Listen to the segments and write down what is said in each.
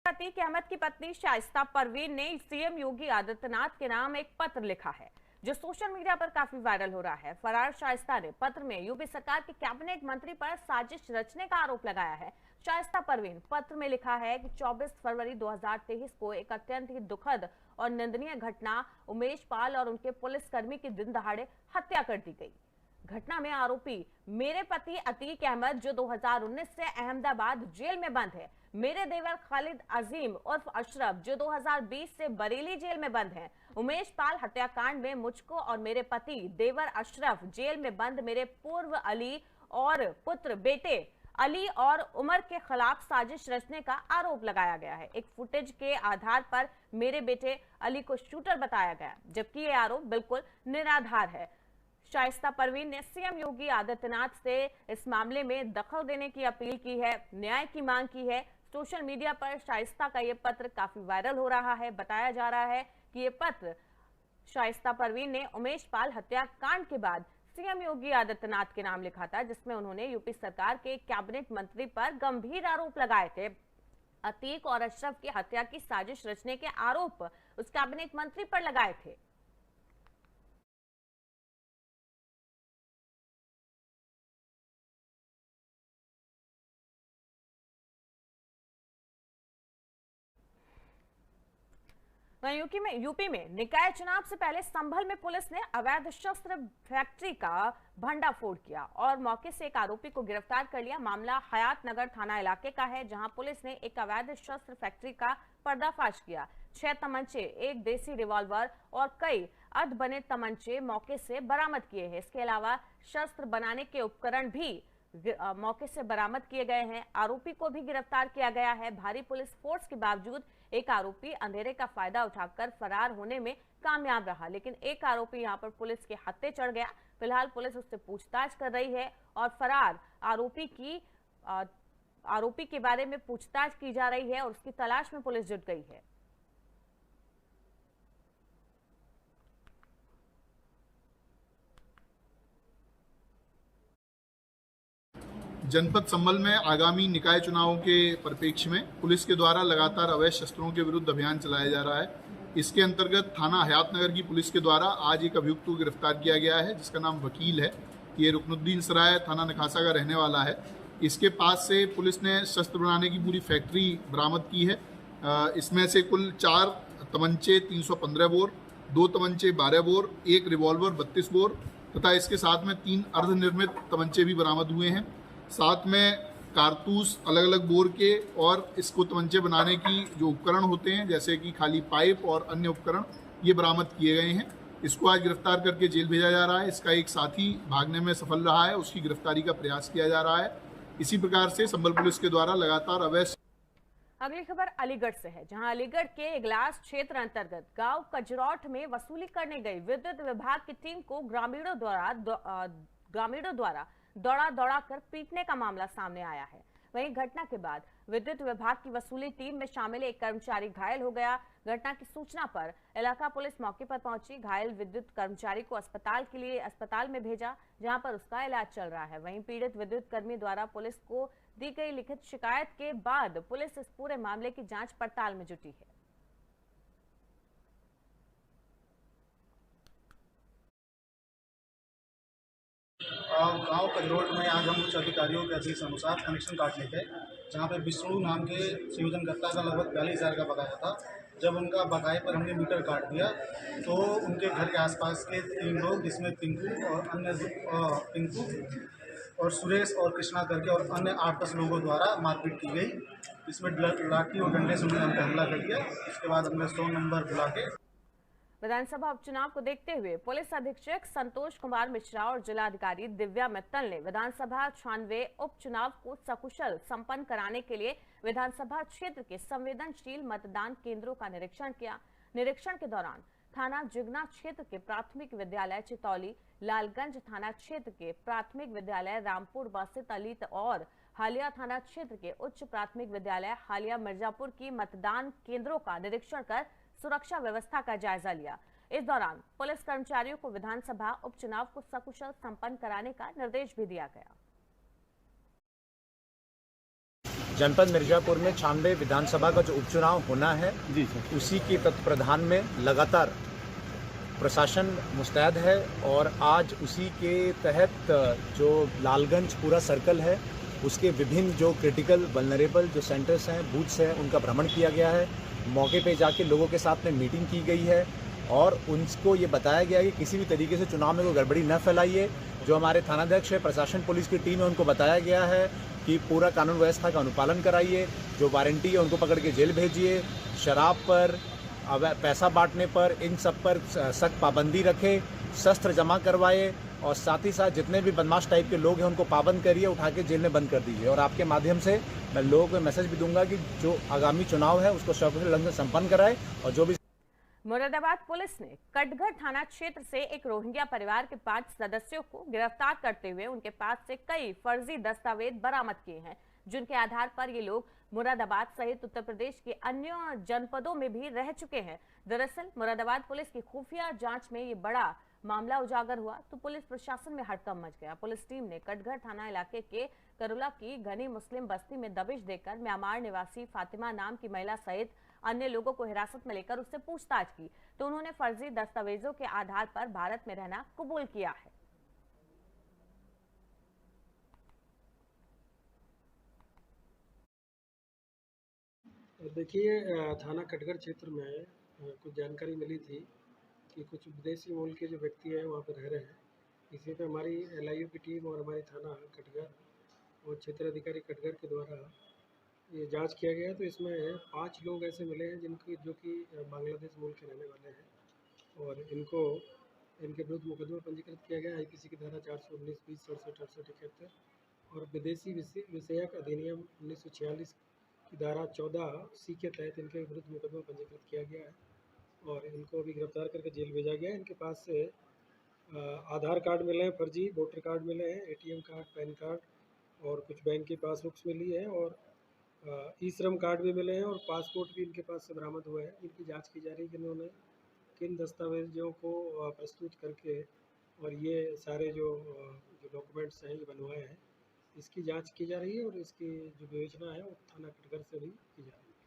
अतीक अहमद की पत्नी शाइस्ता परवीन ने सीएम योगी आदित्यनाथ के नाम एक पत्र लिखा है जो सोशल मीडिया पर काफी वायरल हो रहा है। फरार शाइस्ता ने पत्र में यूपी सरकार के कैबिनेट मंत्री पर साजिश रचने का आरोप लगाया है। शाइस्ता परवीन पत्र में लिखा है कि 24 फरवरी 2023 को एक अत्यंत ही दुखद और निंदनीय घटना उमेश पाल और उनके पुलिसकर्मी की दिन दहाड़े हत्या कर दी गई। घटना में आरोपी मेरे पति अतीक अहमद जो 2019 से अहमदाबाद जेल में बंद है, मेरे देवर खालिद अजीम उर्फ अशरफ जो 2020 से बरेली जेल में बंद हैं, उमेश पाल हत्याकांड में मुझको और मेरे पति देवर अशरफ जेल में बंद मेरे पूर्व अली और पुत्र बेटे अली और उमर के खिलाफ साजिश रचने का आरोप लगाया गया है। एक फुटेज के आधार पर मेरे बेटे अली को शूटर बताया गया, जबकि यह आरोप बिल्कुल निराधार है। शाइस्ता परवीन ने सीएम योगी आदित्यनाथ से इस मामले में दखल देने की अपील की है, न्याय की मांग की है। सोशल मीडिया पर शाइस्ता का यह पत्र काफी वायरल हो रहा है। बताया जा रहा है कि यह पत्र शाइस्ता परवीन ने उमेश पाल हत्याकांड के बाद सीएम योगी आदित्यनाथ के नाम लिखा था, जिसमें उन्होंने यूपी सरकार के कैबिनेट मंत्री पर गंभीर आरोप लगाए थे। अतीक और अशरफ की हत्या की साजिश रचने के आरोप उस कैबिनेट मंत्री पर लगाए थे। यूपी में निकाय चुनाव से पहले संभल में पुलिस ने अवैध शस्त्र फैक्ट्री का भंडाफोड़ किया और मौके से एक आरोपी को गिरफ्तार कर लिया। मामला हयात नगर थाना इलाके का है, जहां पुलिस ने एक अवैध शस्त्र फैक्ट्री का पर्दाफाश किया। 6 तमंचे, एक देसी रिवॉल्वर और कई अर्ध बने तमंचे मौके से बरामद किए हैं। इसके अलावा शस्त्र बनाने के उपकरण भी मौके से बरामद किए गए हैं। आरोपी को भी गिरफ्तार किया गया है। भारी पुलिस फोर्स के बावजूद एक आरोपी अंधेरे का फायदा उठाकर फरार होने में कामयाब रहा, लेकिन एक आरोपी यहां पर पुलिस के हत्थे चढ़ गया। फिलहाल पुलिस उससे पूछताछ कर रही है और फरार आरोपी के बारे में पूछताछ की जा रही है और उसकी तलाश में पुलिस जुट गई है। जनपद संभल में आगामी निकाय चुनावों के परिप्रेक्ष्य में पुलिस के द्वारा लगातार अवैध शस्त्रों के विरुद्ध अभियान चलाया जा रहा है। इसके अंतर्गत थाना हयात नगर की पुलिस के द्वारा आज एक अभियुक्त को गिरफ्तार किया गया है, जिसका नाम वकील है। ये रुकनुद्दीन सराय थाना नखासा का रहने वाला है। इसके पास से पुलिस ने शस्त्र बनाने की पूरी फैक्ट्री बरामद की है। इसमें से कुल 4 तमंचे 315 बोर, 2 तमंचे 12 बोर, 1 रिवॉल्वर 32 बोर तथा इसके साथ में 3 अर्धनिर्मित तमंचे भी बरामद हुए हैं। साथ में कारतूस अलग अलग बोर के और इसको तमंचे बनाने की जो उपकरण होते हैं, जैसे कि खाली पाइप और अन्य उपकरण, ये बरामद किए गए हैं। इसको आज गिरफ्तार करके जेल भेजा जा रहा है। इसका एक साथी भागने में सफल रहा है, उसकी गिरफ्तारी का प्रयास किया जा रहा है। इसी प्रकार से संभल पुलिस के द्वारा लगातार अवैध। अगली खबर अलीगढ़ से है, जहां अलीगढ़ के इगलास क्षेत्र अंतर्गत गांव कजरौठ में वसूली करने गई विद्युत विभाग की टीम को ग्रामीणों द्वारा दौड़ा कर पीटने का मामला सामने आया है। वहीं घटना के बाद विद्युत विभाग की वसूली टीम में शामिल एक कर्मचारी घायल हो गया। घटना की सूचना पर इलाका पुलिस मौके पर पहुंची। घायल विद्युत कर्मचारी को अस्पताल में भेजा, जहां पर उसका इलाज चल रहा है। वहीं पीड़ित विद्युत कर्मी द्वारा पुलिस को दी गई लिखित शिकायत के बाद पुलिस इस पूरे मामले की जांच पड़ताल में जुटी है। गांव कजरोट में आज हम उच्च अधिकारियों के आदेश अनुसार कनेक्शन काटने गए, जहां पे विष्णु नाम के संयोजनकर्ता का लगभग 42,000 का बकाया था। जब उनका बकाये पर हमने मीटर काट दिया तो उनके घर के आसपास के 3 लोग, जिसमें पिंकू और सुरेश और कृष्णा करके और अन्य 8-10 लोगों द्वारा मारपीट की गई। इसमें लाठी और डंडे से उन्होंने हम पे हमला कर दिया। इसके बाद हमने 100 नंबर बुला के विधानसभा उपचुनाव को देखते हुए पुलिस अधीक्षक संतोष कुमार मिश्रा और जिलाधिकारी दिव्या मित्तल ने विधानसभा 96 उपचुनाव को सकुशल संपन्न कराने के लिए विधानसभा क्षेत्र के संवेदनशील मतदान केंद्रों का निरीक्षण किया। निरीक्षण के दौरान थाना जिगना क्षेत्र के प्राथमिक विद्यालय चितौली, लालगंज थाना क्षेत्र के प्राथमिक विद्यालय रामपुर बासित अली और हालिया थाना क्षेत्र के उच्च प्राथमिक विद्यालय हालिया मिर्जापुर की मतदान केंद्रों का निरीक्षण कर सुरक्षा व्यवस्था का जायजा लिया। इस दौरान पुलिस कर्मचारियों को विधानसभा उपचुनाव को सकुशल संपन्न कराने का निर्देश भी दिया गया। जनपद मिर्जापुर में 96 विधानसभा का जो उपचुनाव होना है जी सर, उसी के तत्प्रधान में लगातार प्रशासन मुस्तैद है और आज उसी के तहत जो लालगंज पूरा सर्कल है उसके विभिन्न जो क्रिटिकल वल्नरेबल जो सेंटर्स हैं, बूथ्स हैं, उनका भ्रमण किया गया है। मौके पे जाके लोगों के साथ में मीटिंग की गई है और उनको ये बताया गया है कि किसी भी तरीके से चुनाव में कोई गड़बड़ी न फैलाइए। जो हमारे थानाध्यक्ष है, प्रशासन पुलिस की टीम है, उनको बताया गया है कि पूरा कानून व्यवस्था का अनुपालन कराइए। जो वारंटी है उनको पकड़ के जेल भेजिए। शराब पर, पैसा बांटने पर, इन सब पर सख्त पाबंदी रखे। शस्त्र जमा करवाए और साथ ही साथ जितने भी बदमाश टाइप के लोग हैं उनको पाबंद करिए, उठा के जेल में बंद कर दीजिए। और आपके माध्यम से मैं लोगों को मैसेज भी दूंगा कि जो आगामी चुनाव है उसको सकुशल ढंग से संपन्न कराए। और जो भी मुरादाबाद पुलिस ने कटघर थाना क्षेत्र से एक रोहिंग्या परिवार के 5 सदस्यों को गिरफ्तार करते हुए उनके पास से कई फर्जी दस्तावेज बरामद किए हैं, जिनके आधार पर ये लोग मुरादाबाद सहित उत्तर प्रदेश के अन्य जनपदों में भी रह चुके हैं। दरअसल मुरादाबाद पुलिस की खुफिया जांच में ये बड़ा मामला उजागर हुआ तो पुलिस प्रशासन में हड़कंप मच गया। पुलिस टीम ने कटघर थाना इलाके के करुला की घनी मुस्लिम बस्ती में दबिश देकर म्यांमार निवासी फातिमा नाम की महिला सहित अन्य लोगों को हिरासत में लेकर उससे पूछताछ की तो उन्होंने फर्जी दस्तावेजों के आधार पर भारत में रहना कबूल किया है। देखिए, थाना कटघर क्षेत्र में कुछ जानकारी मिली थी कि कुछ विदेशी मूल के जो व्यक्ति हैं वहाँ पर रह रहे हैं। इसी पे हमारी LIU की टीम और हमारी थाना कटघर और क्षेत्र अधिकारी कटघर के द्वारा ये जांच किया गया। तो इसमें 5 लोग ऐसे मिले हैं जो कि बांग्लादेश मूल के रहने वाले हैं और इनके विरुद्ध मुकदमा पंजीकृत किया गया IPC की धारा 419, 20, 67, 68, 71 और विदेशी विषयक अधिनियम 1946 की धारा 14C के तहत इनके विरुद्ध मुकदमा पंजीकृत किया गया है और इनको अभी गिरफ्तार करके जेल भेजा गया है। इनके पास से आधार कार्ड मिले हैं, फर्जी वोटर कार्ड मिले हैं, ATM कार्ड, पैन कार्ड और कुछ बैंक की पासबुक्स मिली है और ई-श्रम कार्ड भी मिले हैं और पासपोर्ट भी इनके पास से बरामद हुआ है। इनकी जांच की जा रही है कि इन्होंने किन दस्तावेजों को प्रस्तुत करके और ये सारे जो डॉक्यूमेंट्स हैं ये बनवाए हैं, इसकी जांच की जा रही है और इसकी जो विवेचना है वो थाना कटघर से भी की जा रही है।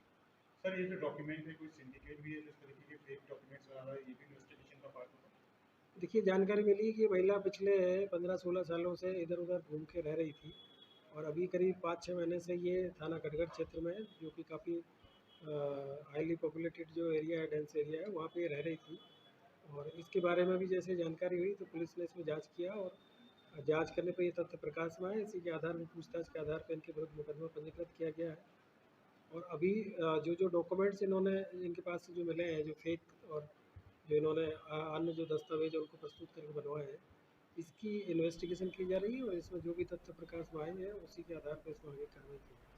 सर ये जो डॉक्यूमेंट है कोई सिंडिकेट भी है जिस तरीके के फेक डॉक्यूमेंट्स बना रहा है, ये भी इन्वेस्टिगेशन का पार्ट होगा? देखिए, जानकारी मिली कि महिला पिछले 15-16 सालों से इधर उधर घूम के रह रही थी और अभी करीब 5-6 महीने से ये थाना कटघर क्षेत्र में, जो कि काफ़ी हाईली पॉपुलेटेड जो एरिया है, डेंस एरिया है, वहाँ पे रह रही थी और इसके बारे में भी जैसे जानकारी हुई तो पुलिस ने इसमें जांच किया और जांच करने पर ये तथ्य प्रकाश में आए। इसी के आधार पर, पूछताछ के आधार पर इनके विरुद्ध मुकदमा पंजीकृत किया गया है और अभी जो डॉक्यूमेंट्स इनके पास से जो मिले हैं, जो फेक और जो इन्होंने अन्य जो दस्तावेज उनको प्रस्तुत करके बनवाए हैं, इसकी इन्वेस्टिगेशन की जा रही है और इसमें जो भी तथ्य प्रकाश में आए हैं उसी के आधार पर इसमें आगे कार्रवाई की जाएगी।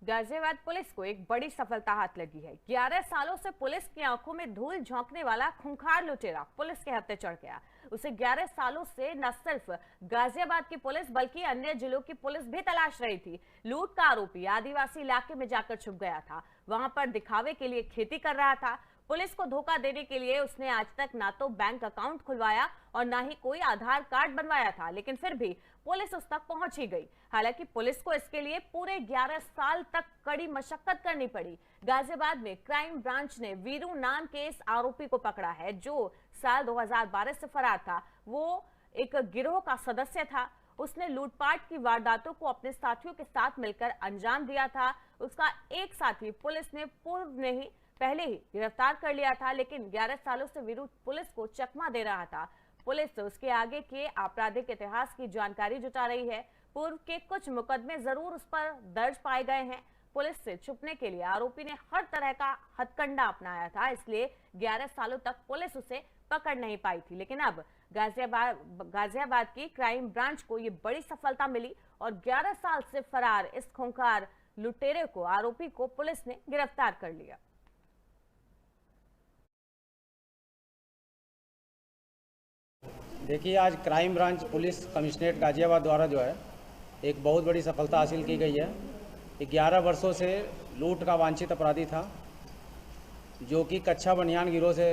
गाजियाबाद पुलिस को एक बड़ी सफलता हाथ लगी है। 11 सालों से पुलिस की आंखों में धूल झोंकने वाला खूंखार लुटेरा पुलिस के हत्थे चढ़ गया। उसे 11 सालों से न सिर्फ गाजियाबाद की पुलिस बल्कि अन्य जिलों की पुलिस भी तलाश रही थी। लूट का आरोपी आदिवासी इलाके में जाकर छुप गया था, वहां पर दिखावे के लिए खेती कर रहा था। पुलिस को धोखा देने के लिए उसने आज तक ना तो बैंक अकाउंट खुलवाया और ना ही कोई आधार कार्ड बनवाया था, लेकिन फिर भी पुलिस उस तक पहुंच ही गई। हालांकि पुलिस को इसके लिए पूरे 11 साल तक कड़ी मशक्कत करनी पड़ी। गाजियाबाद में क्राइम ब्रांच ने वीरू नाम के इस आरोपी को पकड़ा है, जो साल 2012 से फरार था। वो एक गिरोह का सदस्य था। उसने लूटपाट की वारदातों को अपने साथियों के साथ मिलकर अंजाम दिया था। उसका एक साथी पुलिस ने पूर्व में ही पहले ही गिरफ्तार कर लिया था, लेकिन 11 सालों से वीरू पुलिस को चकमा दे रहा था। पुलिस उसके आगे के आपराधिक इतिहास की जानकारी जुटा रही है। पूर्व के कुछ मुकदमे जरूर उस पर दर्ज पाए गए हैं। पुलिस से छुपने के लिए आरोपी ने हर तरह का हथकंडा अपनाया था, इसलिए 11 सालों तक पुलिस उसे पकड़ नहीं पाई थी। लेकिन अब गाजियाबाद की क्राइम ब्रांच को ये बड़ी सफलता मिली और 11 साल से फरार इस खूंखार लुटेरे को, आरोपी को पुलिस ने गिरफ्तार कर लिया। देखिए, आज crime branch police commissionerate Ghaziabad द्वारा जो है एक बहुत बड़ी सफलता हासिल की गई है। 11 वर्षों से लूट का वांछित अपराधी था, जो कि कच्चा बनियान गिरोह से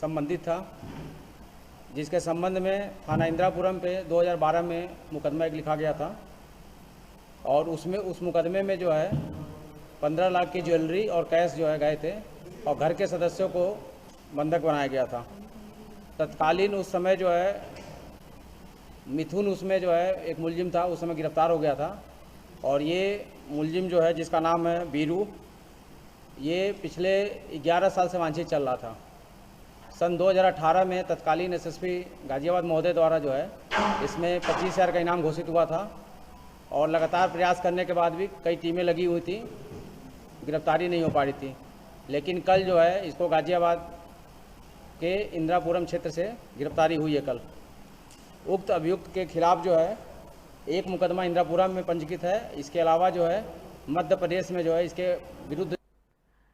संबंधित था, जिसके संबंध में थाना इंदिरापुरम पे 2012 में मुकदमा एक लिखा गया था और उसमें उस मुकदमे में जो है 15 लाख की ज्वेलरी और कैश जो है गए थे और घर के सदस्यों को बंधक बनाया गया था। तत्कालीन उस समय जो है मिथुन उसमें जो है एक मुलजिम था, उस समय गिरफ्तार हो गया था और ये मुलजिम जो है जिसका नाम है बीरू, ये पिछले 11 साल से वांछित चल रहा था। सन 2018 में तत्कालीन एसएसपी गाजियाबाद महोदय द्वारा जो है इसमें 25,000 का इनाम घोषित हुआ था और लगातार प्रयास करने के बाद भी कई टीमें लगी हुई थी, गिरफ्तारी नहीं हो पा रही थी। लेकिन कल जो है इसको गाजियाबाद के इंदिरापुरम क्षेत्र से गिरफ्तारी हुई है कल। उक्त अभियुक्त के खिलाफ जो है एक मुकदमा इंदिरापुरम में पंजीकृत है। इसके अलावा जो है मध्य प्रदेश में जो है इसके विरुद्ध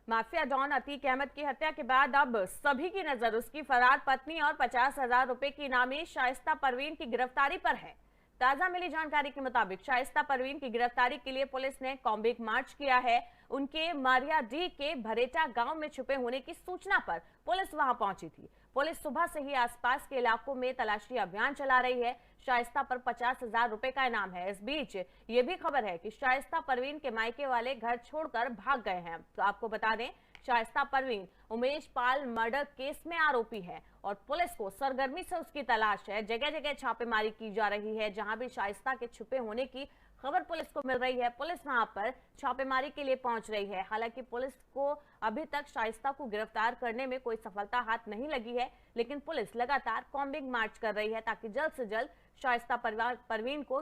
माफिया डॉन अतीक अहमद की हत्या के बाद अब सभी की नजर उसकी फरार पत्नी और 50,000 रुपए की इनामी शाइस्ता परवीन की गिरफ्तारी पर है। ताजा मिली जानकारी के मुताबिक शाइस्ता परवीन की गिरफ्तारी के लिए पुलिस ने कॉम्बिंग मार्च किया है। उनके मारियाडीह के भरेटा गांव में छुपे होने की सूचना पर पुलिस वहां पहुंची थी। पुलिस सुबह से ही आसपास के इलाकों में तलाशी अभियान चला रही है। शाइस्ता पर 50,000 रुपए का इनाम है। इस बीच ये भी खबर है कि शाइस्ता परवीन के मायके वाले घर छोड़कर भाग गए हैं। तो आपको बता दें, शाइस्ता परवीन उमेश पाल मर्डर केस में आरोपी है और पुलिस को सरगर्मी से उसकी तलाश है। जगह जगह छापेमारी की जा रही है। जहां भी शाइस्ता के छुपे होने की खबर पुलिस को मिल रही है, पुलिस वहां पर छापेमारी के लिए पहुंच रही है। हालांकि पुलिस को अभी तक शाइस्ता को गिरफ्तार करने में कोई सफलता हाथ नहीं लगी है, लेकिन पुलिस लगातार कॉम्बिंग मार्च कर रही है ताकि जल्द से जल्द शाइस्ता परवीन को